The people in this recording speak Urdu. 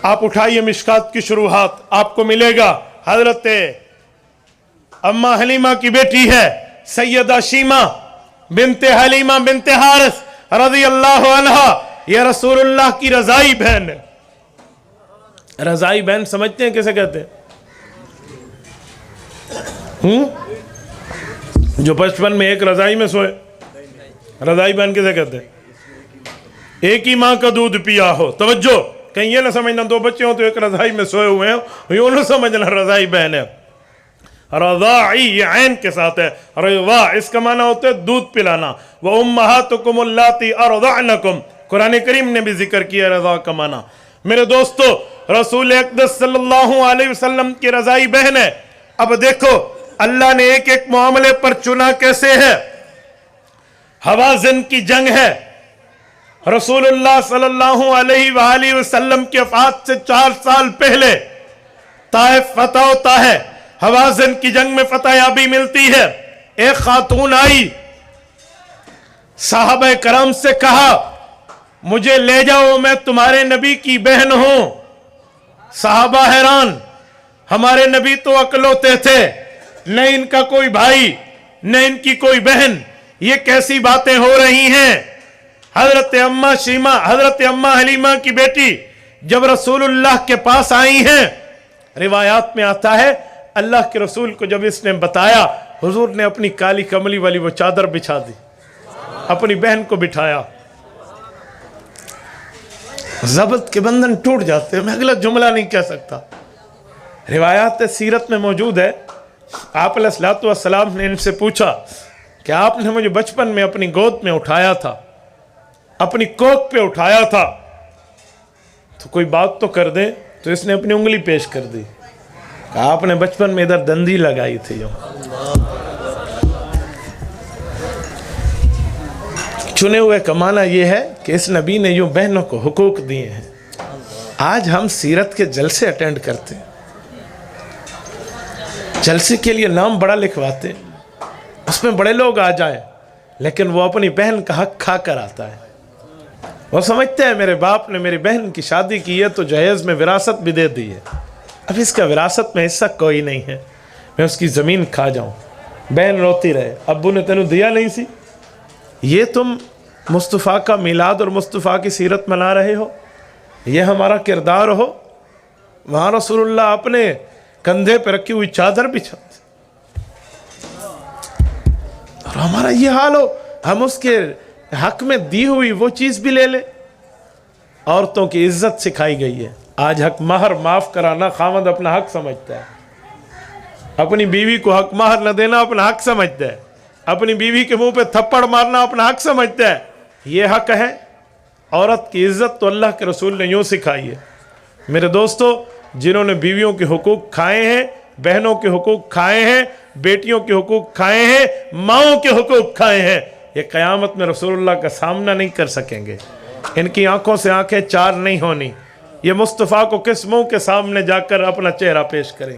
آپ اٹھائیے مشکات کی شروحات، آپ کو ملے گا حضرت اما حلیمہ کی بیٹی ہے سیدہ شیمہ بنت حلیمہ بنت حارث رضی اللہ عنہ، یہ رسول اللہ کی رضائی بہن ہے۔ رضائی بہن سمجھتے ہیں کیسے کہتے ہیں؟ جو بچپن میں ایک رضائی میں سوئے، رضائی بہن کیسے کہتے ہیں؟ ایک ہی ماں کا دودھ پیا ہو۔ توجہ، کہیں یہ نہ سمجھنا دو بچے ہوں تو ایک رضائی میں سوئے ہوئے ہیں، یہ نہ سمجھنا رضائی بہن ہے۔ رضاعی یہ عین کے ساتھ ہے، رضا اس کا معنی ہوتا ہے دودھ پلانا۔ وَأُمَّهَاتُكُمُ اللَّاتِي أَرْضَعْنَكُمْ، قرآن کریم نے بھی ذکر کیا رضا کا معنی۔ میرے دوستو، رسول اقدس صلی اللہ علیہ وسلم کی رضائی بہن ہے۔ اب دیکھو اللہ نے ایک ایک معاملے پر چنا کیسے ہے۔ حوازن کی جنگ ہے، رسول اللہ صلی اللہ علیہ وآلہ وسلم کی وفات سے 4 سال پہلے طائف فتح ہوتا ہے، حوازن کی جنگ میں فتح یابی ملتی ہے۔ ایک خاتون آئی، صحابہ کرام سے کہا مجھے لے جاؤ، میں تمہارے نبی کی بہن ہوں۔ صحابہ حیران، ہمارے نبی تو اکلوتے تھے، نہ ان کا کوئی بھائی نہ ان کی کوئی بہن، یہ کیسی باتیں ہو رہی ہیں؟ حضرت اما شیمہ، حضرت اما حلیمہ کی بیٹی جب رسول اللہ کے پاس آئی ہیں، روایات میں آتا ہے اللہ کے رسول کو جب اس نے بتایا، حضور نے اپنی کالی کملی والی وہ چادر بچھا دی، اپنی بہن کو بٹھایا۔ ضبط کے بندھن ٹوٹ جاتے ہیں، میں اگلا جملہ نہیں کہہ سکتا۔ روایات سیرت میں موجود ہے، آپ علیہ الصلوۃ والسلام نے ان سے پوچھا کہ آپ نے مجھے بچپن میں اپنی گود میں اٹھایا تھا، اپنی کوکھ پہ اٹھایا تھا، تو کوئی بات تو کر دیں۔ تو اس نے اپنی انگلی پیش کر دی، کہا آپ نے بچپن میں ادھر دندی لگائی تھی۔ چنے ہوئے کا معنی یہ ہے کہ اس نبی نے یوں بہنوں کو حقوق دیے ہیں۔ آج ہم سیرت کے جلسے اٹینڈ کرتے ہیں، جلسے کے لیے نام بڑا لکھواتے ہیں، اس میں بڑے لوگ آ جائیں، لیکن وہ اپنی بہن کا حق کھا کر آتا ہے۔ وہ سمجھتے ہیں میرے باپ نے میری بہن کی شادی کی ہے تو جہیز میں وراثت بھی دے دی ہے، اب اس کا وراثت میں حصہ کوئی نہیں ہے، میں اس کی زمین کھا جاؤں۔ بہن روتی رہے، ابو نے تینوں دیا نہیں سی۔ یہ تم مصطفیٰ کا میلاد اور مصطفیٰ کی سیرت منا رہے ہو، یہ ہمارا کردار ہو؟ وہاں رسول اللہ اپنے کندھے پہ رکھی ہوئی چادر بچھاتے اور ہمارا یہ حال ہو، ہم اس کے حق میں دی ہوئی وہ چیز بھی لے لیں۔ عورتوں کی عزت سکھائی گئی ہے۔ آج حق مہر معاف کرانا خامد اپنا حق سمجھتا ہے، اپنی بیوی کو حق مہر نہ دینا اپنا حق سمجھتا ہے، اپنی بیوی کے منہ پہ تھپڑ مارنا اپنا حق سمجھتا ہے۔ یہ حق ہے؟ عورت کی عزت تو اللہ کے رسول نے یوں سکھائی ہے۔ میرے دوستو، جنہوں نے بیویوں کے حقوق کھائے ہیں، بہنوں کے حقوق کھائے ہیں، بیٹیوں کے حقوق کھائے ہیں، ماؤں کے حقوق کھائے ہیں، یہ قیامت میں رسول اللہ کا سامنا نہیں کر سکیں گے۔ ان کی آنکھوں سے آنکھیں چار نہیں ہونی۔ یہ مصطفیٰ کو کس منہ کے سامنے جا کر اپنا چہرہ پیش کریں؟